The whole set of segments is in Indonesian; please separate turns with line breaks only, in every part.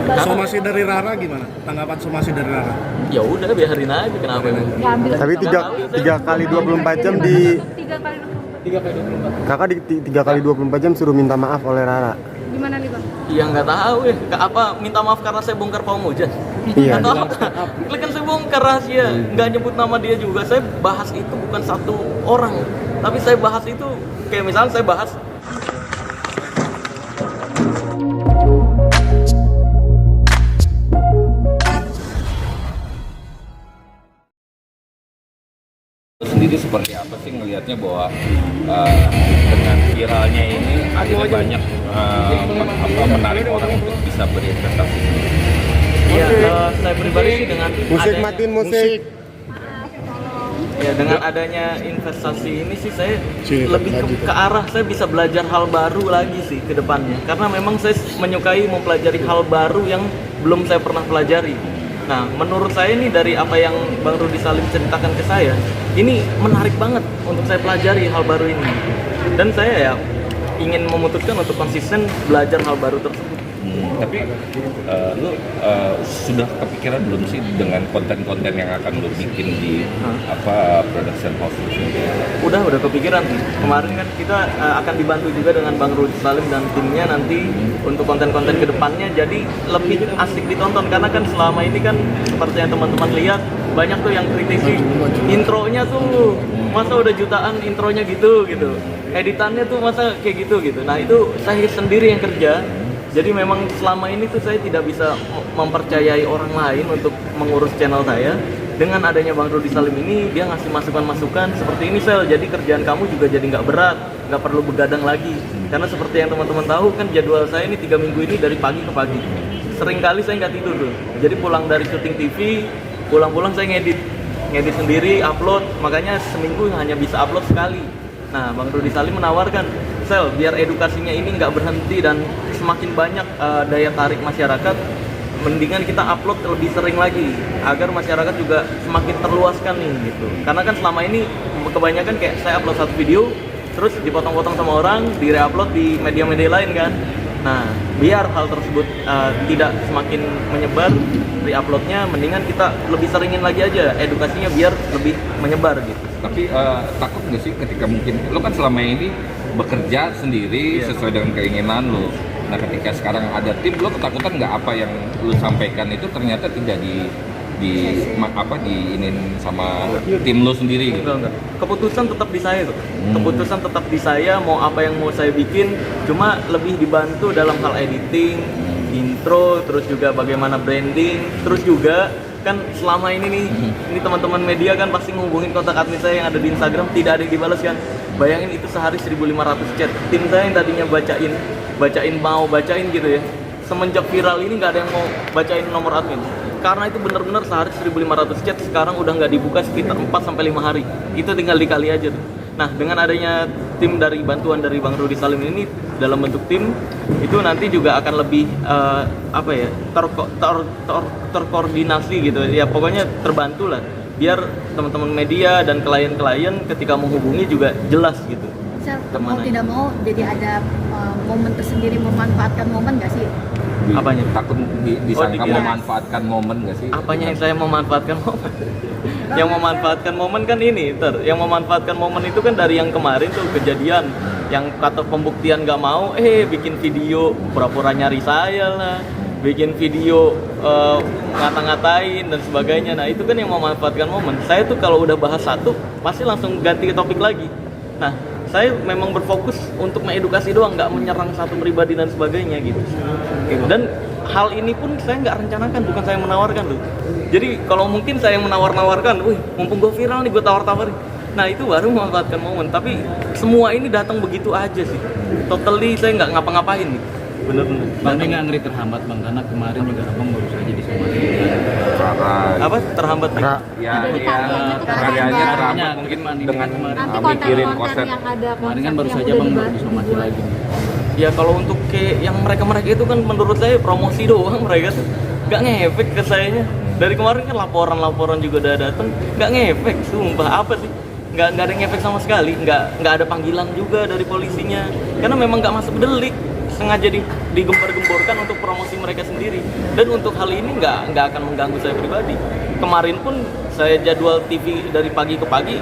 Somasi dari Rara gimana? Tanggapan somasi dari Rara?
Ya udah biarin aja, kenapa emang?
Tapi tiga kali 24 jam di
3 kali 24.
kakak di 3 kali 24 jam suruh minta maaf oleh Rara.
Gimana nih bang?
Ya nggak tahu ya. Apa minta maaf karena saya bongkar Pawang Hujan?
Iya.
Atau apa? Kan saya bongkar rahasia, nggak nyebut nama dia juga. Saya bahas itu bukan satu orang, tapi saya bahas itu kayak misalnya saya bahas
sendiri seperti apa sih ngelihatnya bahwa dengan viralnya ini akhirnya banyak menarik orang untuk bisa berinvestasi.
ya saya pribadi sih dengan
Musik
adanya-
matiin musik.
Ya dengan adanya investasi ini sih saya lebih ke arah saya bisa belajar hal baru lagi sih ke depannya. Karena memang saya menyukai mempelajari hal baru yang belum saya pernah pelajari. Nah, menurut saya ini dari apa yang Bang Rudi Salim ceritakan ke saya, ini menarik banget untuk saya pelajari hal baru ini. Dan saya ya ingin memutuskan untuk konsisten belajar hal baru tersebut.
Tapi lu sudah kepikiran belum sih dengan konten-konten yang akan lu bikin di production house lu sendiri?
Udah kepikiran sih. Kemarin kan kita akan dibantu juga dengan Bang Rudi Salim dan timnya nanti untuk konten-konten kedepannya jadi lebih asik ditonton karena kan selama ini kan seperti yang teman-teman lihat banyak tuh yang kritisi intronya tuh masa udah jutaan intronya gitu editannya tuh masa kayak gitu. Nah itu saya sendiri yang kerja. Jadi memang selama ini tuh saya tidak bisa mempercayai orang lain untuk mengurus channel saya. Dengan adanya Bang Rudi Salim ini, dia ngasih masukan-masukan seperti ini Sel, jadi kerjaan kamu juga jadi nggak berat, nggak perlu begadang lagi. Karena seperti yang teman-teman tahu kan jadwal saya ini 3 minggu ini dari pagi ke pagi. Sering kali saya nggak tidur tuh. Jadi pulang dari syuting TV, pulang-pulang saya ngedit sendiri, upload. Makanya seminggu hanya bisa upload sekali. Nah, Bang Rudi Salim menawarkan, Sel, biar edukasinya ini nggak berhenti dan semakin banyak daya tarik masyarakat, mendingan kita upload lebih sering lagi agar masyarakat juga semakin terluaskan nih gitu. Karena kan selama ini kebanyakan kayak saya upload satu video terus dipotong-potong sama orang, di-reupload di media-media lain kan. Nah, biar hal tersebut tidak semakin menyebar, re-uploadnya mendingan kita lebih seringin lagi aja edukasinya biar lebih menyebar gitu.
Tapi takut nggak sih ketika mungkin lo kan selama ini bekerja sendiri sesuai dengan keinginan lo. Nah ketika sekarang ada tim, lo ketakutan nggak apa yang lo sampaikan itu ternyata tidak diinin sama tim lo sendiri gitu?
Enggak. Keputusan tetap di saya tuh. Keputusan tetap di saya, mau apa yang mau saya bikin, cuma lebih dibantu dalam hal editing, intro, terus juga bagaimana branding, terus juga kan selama ini nih, ini teman-teman media kan pasti menghubungin kontak admin saya yang ada di Instagram, tidak ada yang dibalas kan. Bayangin itu sehari 1.500 chat. Tim saya yang tadinya bacain gitu ya. Semenjak viral ini nggak ada yang mau bacain nomor admin. Karena itu benar-benar sehari 1.500 chat, sekarang udah nggak dibuka sekitar 4-5 hari. Itu tinggal dikali aja tuh. Nah, dengan adanya tim dari bantuan dari Bang Rudi Salim ini dalam bentuk tim, itu nanti juga akan lebih terkoordinasi gitu. Ya pokoknya terbantu lah. Biar teman-teman media dan klien-klien ketika menghubungi juga jelas gitu.
Sel, mau tidak mau jadi ada momen tersendiri memanfaatkan momen nggak sih?
Apanya? Takut disangka
dikira.
memanfaatkan momen nggak sih?
Apanya yang saya memanfaatkan momen? Yang memanfaatkan momen kan ini, yang memanfaatkan momen itu kan dari yang kemarin tuh kejadian yang kata pembuktian nggak mau, bikin video pura-pura nyari saya lah, bikin video ngata-ngatain dan sebagainya. Nah itu kan yang memanfaatkan momen. Saya tuh kalau udah bahas satu pasti langsung ganti topik lagi. Nah saya memang berfokus untuk mengedukasi doang, nggak menyerang satu pribadi dan sebagainya gitu. Dan hal ini pun saya nggak rencanakan, bukan saya menawarkan loh. Jadi kalau mungkin saya yang menawar-nawarkan, mumpung gue viral nih gue tawar-tawarin. Nah itu baru memanfaatkan momen. Tapi semua ini datang begitu aja sih. Totally saya nggak ngapa-ngapain nih. Bener-bener.
Bang ini nggak ngeri terhambat bang, karena kemarin juga abang baru saja disomasi.
Apa terhambat nih?
Karyanya terhambat mungkin dengan mikirin konten.
Kemarin kan baru saja bang baru disomasi lagi.
Ya kalau untuk kayak yang mereka itu kan menurut saya promosi doang, mereka tuh nggak ngefek ke sayanya. Dari kemarin kan laporan juga udah datang, nggak ngefek, sumpah apa sih? Nggak ada ngefek sama sekali, nggak ada panggilan juga dari polisinya, karena memang nggak masuk delik. sengaja digembar-gemborkan untuk promosi mereka sendiri. Dan untuk hal ini nggak akan mengganggu saya pribadi. Kemarin pun saya jadwal TV dari pagi ke pagi,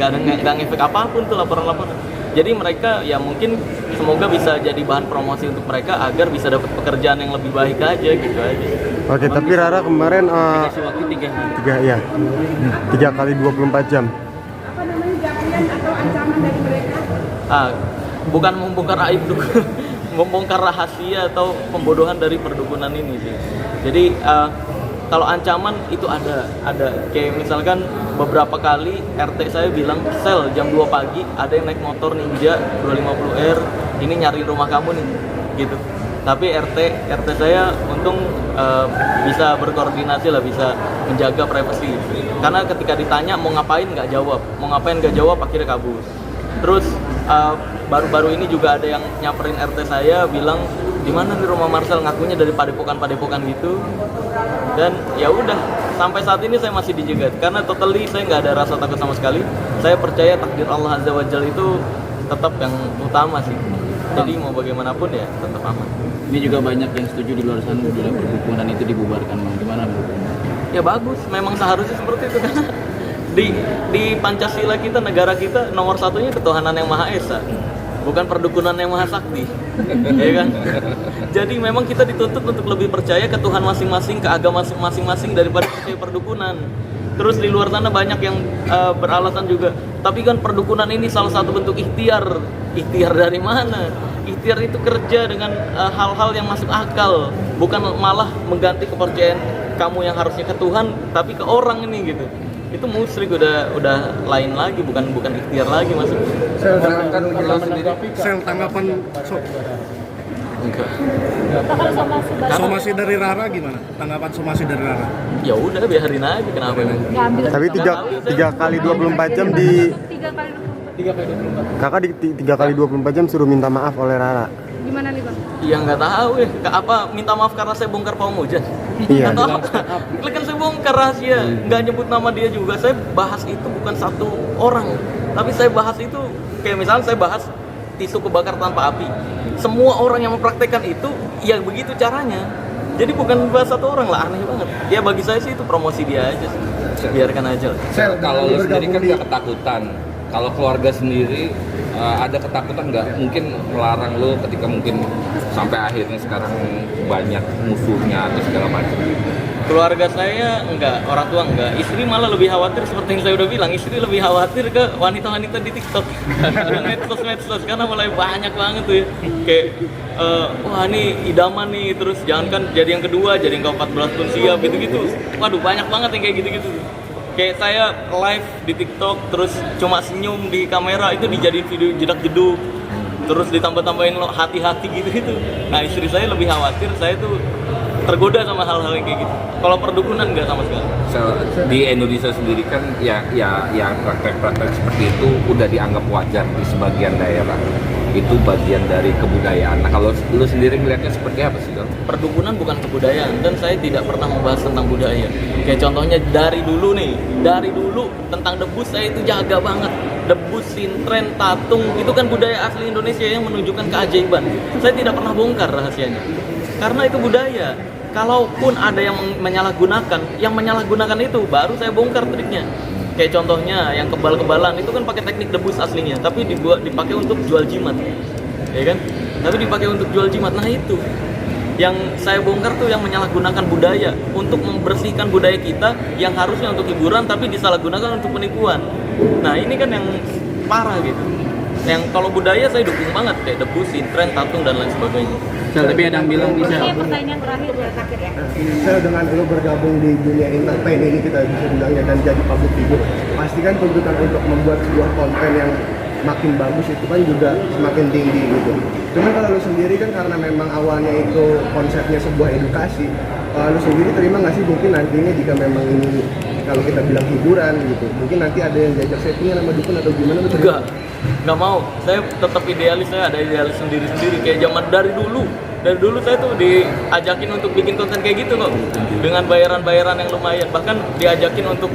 nggak ngefek apapun tuh laporan-laporan. Jadi mereka ya mungkin semoga bisa jadi bahan promosi untuk mereka agar bisa dapat pekerjaan yang lebih baik aja gitu aja.
Oke, tapi Rara kemarin
Kasih waktu 3 hari.
3 kali 24 jam.
Apa namanya jawaban atau ancaman dari mereka?
Bukan membongkar aib tuh, membongkar rahasia atau pembodohan dari perdukunan ini sih. Jadi kalau ancaman itu ada kayak misalkan beberapa kali RT saya bilang, "Sel, jam 2 pagi ada yang naik motor Ninja 250R, ini nyari rumah kamu nih." Gitu. Tapi RT saya untung bisa berkoordinasi lah, bisa menjaga privasi. Karena ketika ditanya mau ngapain nggak jawab, akhirnya kabur. Terus baru-baru ini juga ada yang nyamperin RT saya bilang, "Di mana nih rumah Marcel?" Ngakunya dari padepokan gitu. Dan ya udah, sampai saat ini saya masih dijegat karena totally saya nggak ada rasa takut sama sekali. Saya percaya takdir Allah Azza wa Jalla itu tetap yang utama sih. Jadi mau bagaimanapun ya tetap aman.
Ini juga banyak yang setuju di luar sana bila perdukunan itu dibubarkan, Bang. Gimana, Bang?
Ya bagus, memang seharusnya seperti itu kan. Di Pancasila kita, negara kita nomor satunya ketuhanan yang Maha Esa, bukan perdukunan yang Maha Sakti. Ya kan? Jadi memang kita dituntut untuk lebih percaya ke Tuhan masing-masing, ke agama masing-masing daripada percaya perdukunan. Terus di luar sana banyak yang beralasan juga, tapi kan perdukunan ini salah satu bentuk ikhtiar. Ikhtiar dari mana? Ikhtiar itu kerja dengan hal-hal yang masuk akal, bukan malah mengganti kepercayaan kamu yang harusnya ke Tuhan tapi ke orang ini gitu. Itu musyrik, udah lain lagi, bukan ikhtiar lagi maksudnya.
Sedangkan kalau sendiri
Sel, tanggapan
Enggak.
somasi dari Rara gimana? Tanggapan somasi dari Rara?
Ya udah biarin aja, kenapa emang?
Tapi 3 kali 24 jam di
3 kali 24.
Kakak di 3 kali 24 jam suruh minta maaf oleh Rara.
Gimana nih Bang?
Ya nggak tahu ya, apa minta maaf karena saya bongkar Pak Mujan?
Iya.
Atau apa? Kan saya bongkar rahasia, nggak nyebut nama dia juga. Saya bahas itu bukan satu orang, tapi saya bahas itu kayak misalnya saya bahas tisu kebakar tanpa api. Semua orang yang mempraktekkan itu, ya begitu caranya. Jadi bukan bahas satu orang lah, aneh banget. Ya bagi saya sih itu promosi dia aja sih. Biarkan aja lah.
kalau lo sendiri kan nggak ketakutan. Kalau keluarga sendiri ada ketakutan nggak? Mungkin melarang lo ketika mungkin sampai akhirnya sekarang banyak musuhnya atau segala macam.
Keluarga saya enggak, orang tua enggak. Istri malah lebih khawatir, seperti yang saya udah bilang, istri lebih khawatir ke wanita-wanita di TikTok. medsos karena mulai banyak banget tuh ya. Kayak wah ini idaman nih, terus jangankan jadi yang kedua, jadi yang ke-14 pun siap gitu-gitu. Waduh, banyak banget yang kayak gitu-gitu. Kayak saya live di TikTok terus cuma senyum di kamera itu dijadiin video jedak-jeduk. Terus ditambah-tambahin lo hati-hati gitu-gitu. Nah, istri saya lebih khawatir saya tuh tergoda sama hal-hal yang kayak gitu. Kalau perdukunan enggak sama sekali.
Di Indonesia sendiri kan ya praktek-praktek seperti itu udah dianggap wajar di sebagian daerah. Itu bagian dari kebudayaan. Nah, kalau lu sendiri melihatnya seperti apa sih, Dong?
Perdukunan bukan kebudayaan dan saya tidak pernah membahas tentang budaya. Kayak contohnya dari dulu tentang debus saya itu jaga banget. Debus, sintren, tatung itu kan budaya asli Indonesia yang menunjukkan keajaiban. Saya tidak pernah bongkar rahasianya. Karena itu budaya. Kalaupun ada yang menyalahgunakan itu baru saya bongkar triknya. Kayak contohnya yang kebal-kebalan itu kan pakai teknik debus aslinya, tapi dipakai untuk jual jimat, ya kan? Tapi dipakai untuk jual jimat. Nah itu yang saya bongkar tuh yang menyalahgunakan budaya untuk membersihkan budaya kita yang harusnya untuk hiburan tapi disalahgunakan untuk penipuan. Nah ini kan yang parah gitu. Yang kalau budaya saya dukung banget kayak debus, sintren, tatung dan lain sebagainya.
Tapi ada yang bilang bisa.
Ini pertanyaan terakhir ya,
Sel, dengan lo bergabung di dunia entertain ini kita bisa bilangnya dan jadi public figure, pastikan tuntutan untuk membuat sebuah konten yang makin bagus itu kan juga semakin tinggi gitu. Cuman kalau lo sendiri kan karena memang awalnya itu konsepnya sebuah edukasi, lo sendiri terima nggak sih mungkin nantinya jika memang ini kalau kita bilang hiburan gitu, mungkin nanti ada yang diajak settingan sama dukun atau gimana?
Nggak mau, saya tetap idealis, saya ada idealis sendiri-sendiri kayak zaman dari dulu saya tuh diajakin untuk bikin konten kayak gitu kok dengan bayaran yang lumayan, bahkan diajakin untuk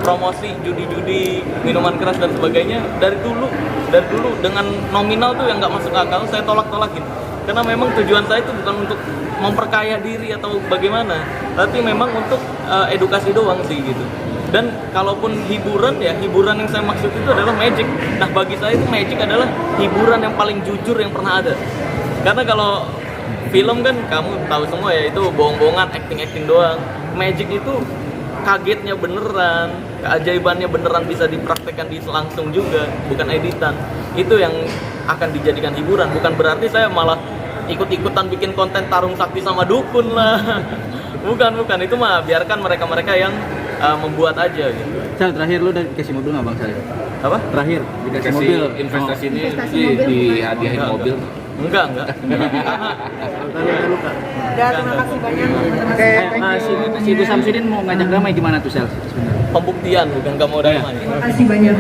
promosi judi-judi, minuman keras dan sebagainya dari dulu Dari dulu dengan nominal tuh yang nggak masuk akal saya tolak-tolakin. Karena memang tujuan saya itu bukan untuk memperkaya diri atau bagaimana, tapi memang untuk edukasi doang sih gitu. Dan kalaupun hiburan ya, hiburan yang saya maksud itu adalah magic. Nah bagi saya itu magic adalah hiburan yang paling jujur yang pernah ada. Karena kalau film kan kamu tahu semua ya, itu bohong-bohongan, acting-acting doang. Magic itu kagetnya beneran, keajaibannya beneran bisa dipraktekkan di langsung juga, bukan editan. Itu yang akan dijadikan hiburan. Bukan berarti saya malah ikut-ikutan bikin konten tarung sakti sama dukun lah. Bukan, itu mah biarkan mereka-mereka yang membuat aja gitu.
Sal, terakhir lu udah dikasih mobil nggak Bang Sal?
Apa?
Terakhir dikasih
Kasih
mobil.
investasi ini
Investasi
di
mobil
dihadiahin mobil.
Enggak.
Ya, terima kasih banyak.
Si Ibu Samsudin mau ngajak damai gimana tuh Sal?
Pembuktian bukan nggak mau damai.
Terima kasih banyak.